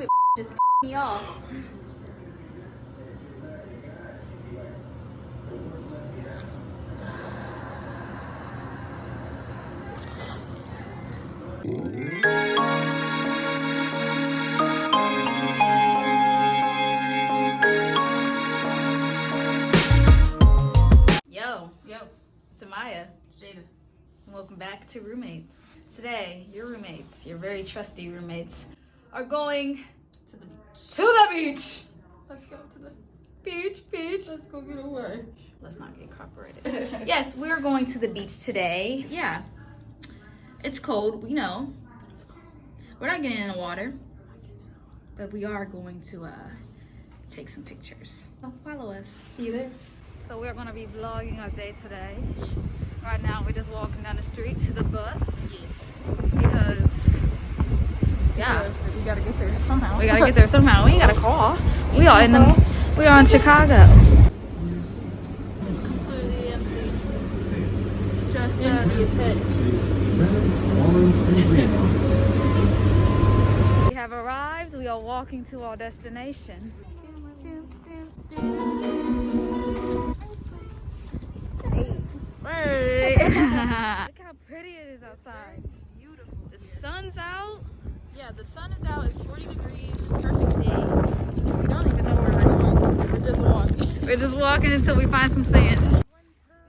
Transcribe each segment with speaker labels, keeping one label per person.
Speaker 1: stupid just pissed me off. Yo, it's Amaya.
Speaker 2: Jada.
Speaker 1: And welcome back to Roommates. Today, your roommates, your very trusty roommates, are going
Speaker 2: To the beach.
Speaker 1: to the beach.
Speaker 2: Let's go to the
Speaker 1: Beach.
Speaker 2: Let's go get away.
Speaker 1: Let's not get copyrighted. Yes, we're going to the beach today. Yeah. It's cold, we know.
Speaker 2: It's cold.
Speaker 1: We're not getting in the water, but we are going to take some pictures. So follow us.
Speaker 2: See you there.
Speaker 1: So we're gonna be vlogging our day today.
Speaker 2: Yes.
Speaker 1: Right now we're just walking down the street to the bus
Speaker 2: Yes.
Speaker 1: because yeah,
Speaker 2: We gotta get there somehow.
Speaker 1: we gotta get there somehow. We ain't got a car. We are in Chicago.
Speaker 2: It's completely empty. It's just empty as heck.
Speaker 1: We have arrived. We are walking to our destination. Hey. Look how pretty it is outside.
Speaker 2: Beautiful.
Speaker 1: The sun's out.
Speaker 2: Yeah, the sun is out. It's 40 degrees. Perfect day. We don't even know where we're going. We're just walking.
Speaker 1: We're just walking until we find some sand.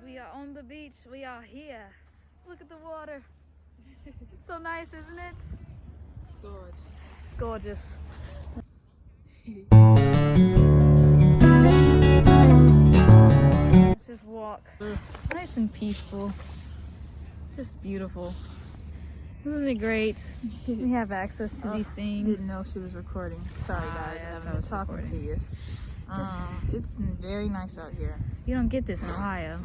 Speaker 1: We are on the beach. We are here. Look at the water. So nice, isn't it?
Speaker 2: It's gorgeous.
Speaker 1: It's gorgeous. Let's just walk. Nice and peaceful. Just beautiful. Isn't it great? We have access to these things.
Speaker 2: Didn't know she was recording. Sorry guys,
Speaker 1: yeah,
Speaker 2: I
Speaker 1: I
Speaker 2: haven't been
Speaker 1: was
Speaker 2: talking
Speaker 1: recording.
Speaker 2: to you. It's very nice out here.
Speaker 1: You don't get this in Ohio.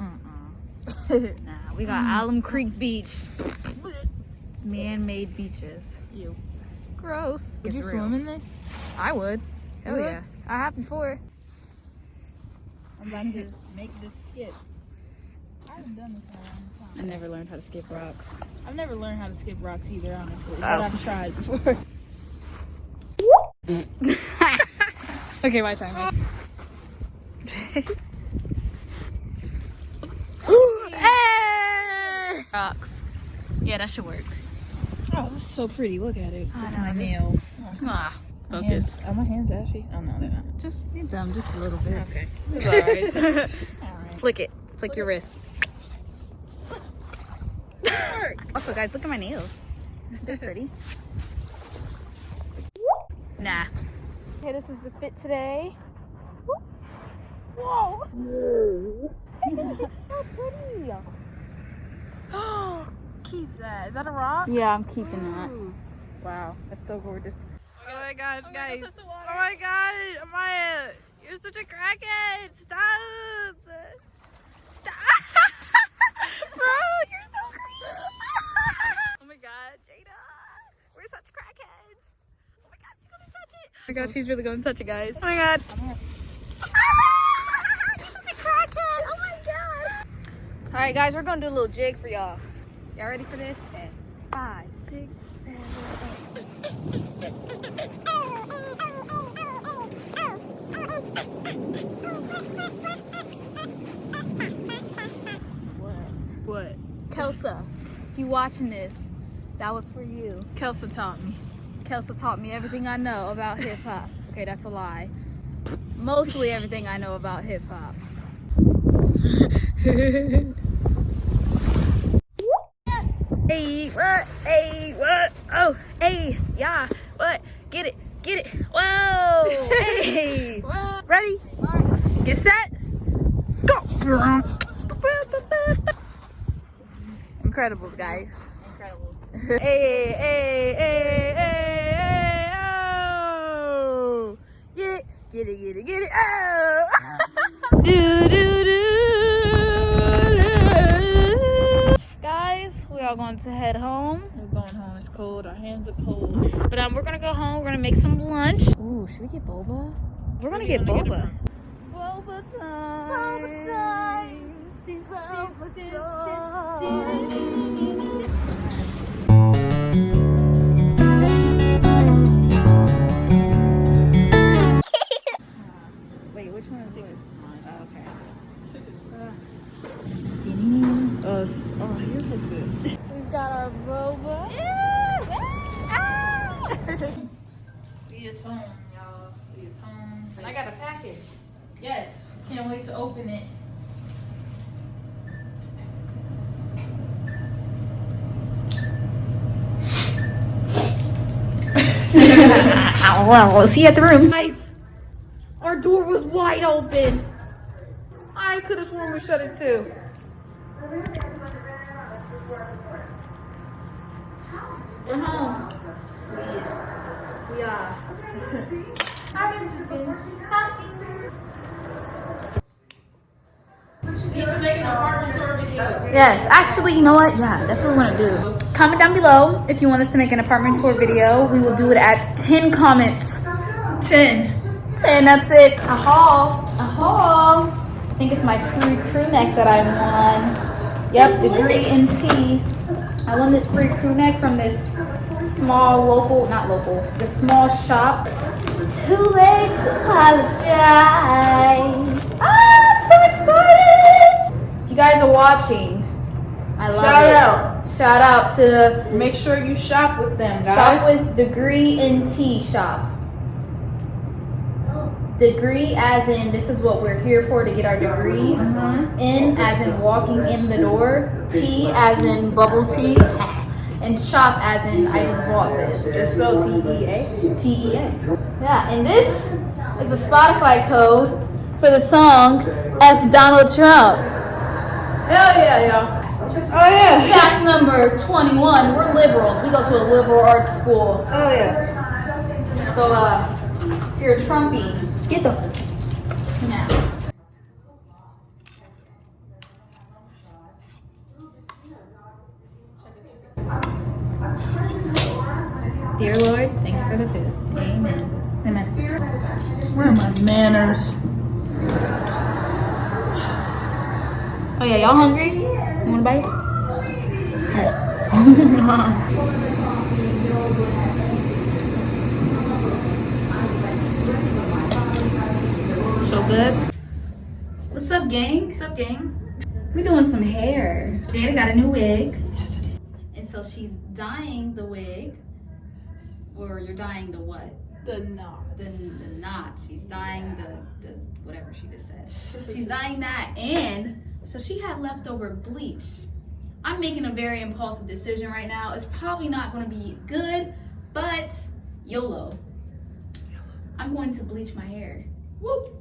Speaker 2: Mm-mm.
Speaker 1: Nah, we got Alum Creek Beach. Man-made beaches.
Speaker 2: You.
Speaker 1: Gross.
Speaker 2: Would you
Speaker 1: It's real.
Speaker 2: swim in this?
Speaker 1: I would. Hell
Speaker 2: You would?
Speaker 1: yeah. I have before.
Speaker 2: I'm about to make this skip. I haven't done this in a long
Speaker 1: I
Speaker 2: time.
Speaker 1: never learned how to skip rocks.
Speaker 2: I've never learned how to skip rocks either, honestly.
Speaker 1: Oh.
Speaker 2: But I've tried before.
Speaker 1: Okay, my time.
Speaker 2: Hey!
Speaker 1: Rocks. Yeah, that should work.
Speaker 2: Oh, this is so pretty. Look at it.
Speaker 1: I
Speaker 2: It's
Speaker 1: know,
Speaker 2: my
Speaker 1: this-
Speaker 2: nail.
Speaker 1: Ah,
Speaker 2: My
Speaker 1: focus.
Speaker 2: hands, are my hands ashy? Oh, no, they're not.
Speaker 1: Just need them just a little bit.
Speaker 2: Okay.
Speaker 1: It's alright.
Speaker 2: Alright.
Speaker 1: Flick it. Flick your wrist. Also, guys, look at my nails. They're pretty. Nah. Okay, this is the fit today. Whoa! How pretty!
Speaker 2: Keep that. Is that a rock?
Speaker 1: Yeah, I'm keeping that.
Speaker 2: Ooh.
Speaker 1: Wow, that's so gorgeous.
Speaker 2: Oh my gosh, guys.
Speaker 1: Touch the water.
Speaker 2: Oh my god, Amaya, you're such a crackhead. Stop. Stop. Bro, you're so crazy. Oh my god, Jada. We're such crackheads. Oh my god, she's gonna touch it.
Speaker 1: Oh my god, she's really gonna touch it, guys. Oh my god.
Speaker 2: You're such a crackhead. Oh my god.
Speaker 1: Alright, guys, we're gonna do a little jig for y'all. Y'all ready for this? And 5, 6, 7, 8.
Speaker 2: What?
Speaker 1: Kelsa, if you watching this, that was for you.
Speaker 2: Kelsa taught me.
Speaker 1: Kelsa taught me everything I know about hip hop. Okay, that's a lie. Mostly everything I know about hip hop. Hey, what? Hey, what? Oh, hey, yeah, what? Get it, get it. Whoa, hey.
Speaker 2: Ready? Get set. Go.
Speaker 1: Incredibles, guys.
Speaker 2: Incredibles. Hey, hey, hey, hey, hey, oh. Get it, get it, oh.
Speaker 1: Do, do, do. Guys, we are going to head home.
Speaker 2: We're going home. It's cold. Our hands are cold.
Speaker 1: But we're gonna go home. We're gonna make some lunch. Ooh, should we get boba? We're gonna get boba.
Speaker 2: Boba time. Boba time. Boba time. We is home, y'all. We is home.
Speaker 1: And I got a package.
Speaker 2: Yes. Can't wait to open it.
Speaker 1: Well, we'll see you at the room. Guys, our door was wide open. I could have sworn we shut it too. We're home. We are.
Speaker 2: Need to make an apartment tour video.
Speaker 1: Yes, actually, you know what? Yeah, that's what we want to do. Comment down below if you want us to make an apartment tour video. We will do it at 10 comments.
Speaker 2: 10.
Speaker 1: 10, that's it. A haul. A haul. I think it's my free crew neck that I won. Yep, degree in tea. I won this free crew neck from this small local, not local, the small shop. It's too late to apologize. I'm so excited. If you guys are watching, I love
Speaker 2: Shout
Speaker 1: it.
Speaker 2: out.
Speaker 1: Shout out to
Speaker 2: Make sure you shop with them, guys.
Speaker 1: Shop with Degree in Tea Shop. Degree as in this is what we're here for, to get our degrees. In as in walking in the door. Tea as in bubble tea. And shop as in I just bought this.
Speaker 2: It's spelled T-E-A.
Speaker 1: T-E-A. Yeah, and this is a Spotify code for the song F Donald Trump.
Speaker 2: Hell yeah, y'all. Oh yeah.
Speaker 1: Fact number 21. We're liberals. We go to a liberal arts school.
Speaker 2: Oh yeah.
Speaker 1: So if you're a Trumpy,
Speaker 2: Get the.
Speaker 1: now. Dear Lord, thank you for the food. Amen.
Speaker 2: Amen. Where are my manners?
Speaker 1: Oh yeah, y'all hungry? You want a bite? So good. What's up, gang?
Speaker 2: What's up, gang?
Speaker 1: We're doing some hair. Jada got a new wig.
Speaker 2: Yes, I did.
Speaker 1: And so she's dyeing the wig. Or you're dyeing the what?
Speaker 2: The knot.
Speaker 1: The knot. She's dyeing the whatever she just said. She's dyeing that, and so she had leftover bleach. I'm making a very impulsive decision right now. It's probably not going to be good, but YOLO. I'm going to bleach my hair.
Speaker 2: Whoop.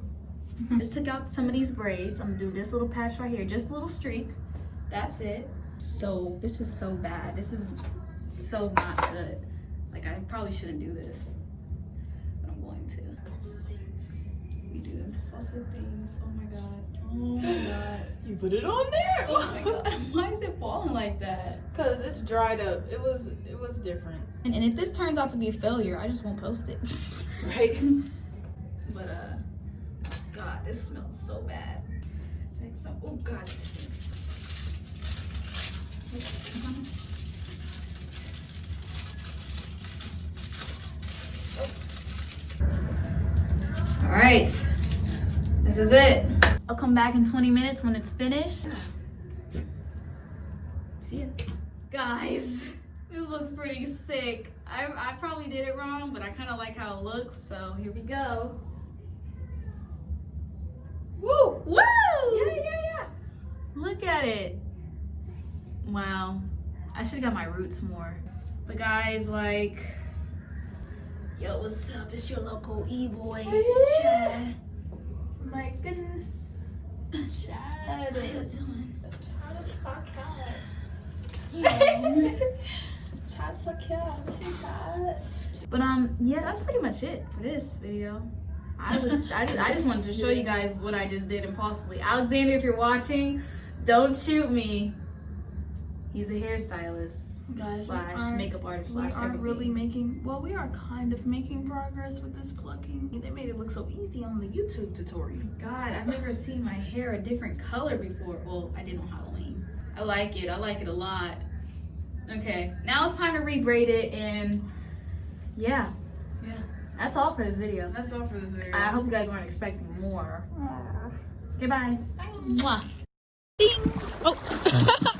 Speaker 1: Just took out some of these braids. I'm gonna do this little patch right here, just a little streak. That's it. So this is so bad. This is so not good. Like I probably shouldn't do this, but I'm going to. We do impulsive things. Oh my god. Oh my god.
Speaker 2: You put it on there.
Speaker 1: Oh my god. Why is it falling like that?
Speaker 2: Cause it's dried up. It was different.
Speaker 1: And if this turns out to be a failure, I just won't post it.
Speaker 2: Right.
Speaker 1: But God, this smells so bad. Take some. Oh God, it stinks. All right, this is it. I'll come back in 20 minutes when it's finished. See ya. Guys, this looks pretty sick. I probably did it wrong, but I kind of like how it looks, so here we go.
Speaker 2: Woo!
Speaker 1: Woo!
Speaker 2: Yeah.
Speaker 1: Look at it. Wow. I should have got my roots more. But guys, like, yo, what's up? It's your local E-boy, Chad.
Speaker 2: My goodness.
Speaker 1: How
Speaker 2: Chad.
Speaker 1: you doing?
Speaker 2: Chad is so cute.
Speaker 1: Yeah.
Speaker 2: Chad's so cute. I miss you, Chad.
Speaker 1: But yeah, that's pretty much it for this video. I just wanted to show you guys what I just did impulsively. Alexander, if you're watching, don't shoot me. He's a hairstylist
Speaker 2: Guys,
Speaker 1: slash makeup artist slash
Speaker 2: we aren't
Speaker 1: everything.
Speaker 2: really making, well, we are kind of making progress with this plucking. They made it look so easy on the YouTube tutorial.
Speaker 1: God, I've never seen my hair a different color before. Well, I did on Halloween. I like it a lot. Okay, now it's time to rebraid it, and yeah. That's all for this video.
Speaker 2: That's all for this video.
Speaker 1: I hope you guys weren't expecting more.
Speaker 2: Aww.
Speaker 1: Okay, bye.
Speaker 2: Bye.
Speaker 1: Mwah.
Speaker 2: Ding. Oh.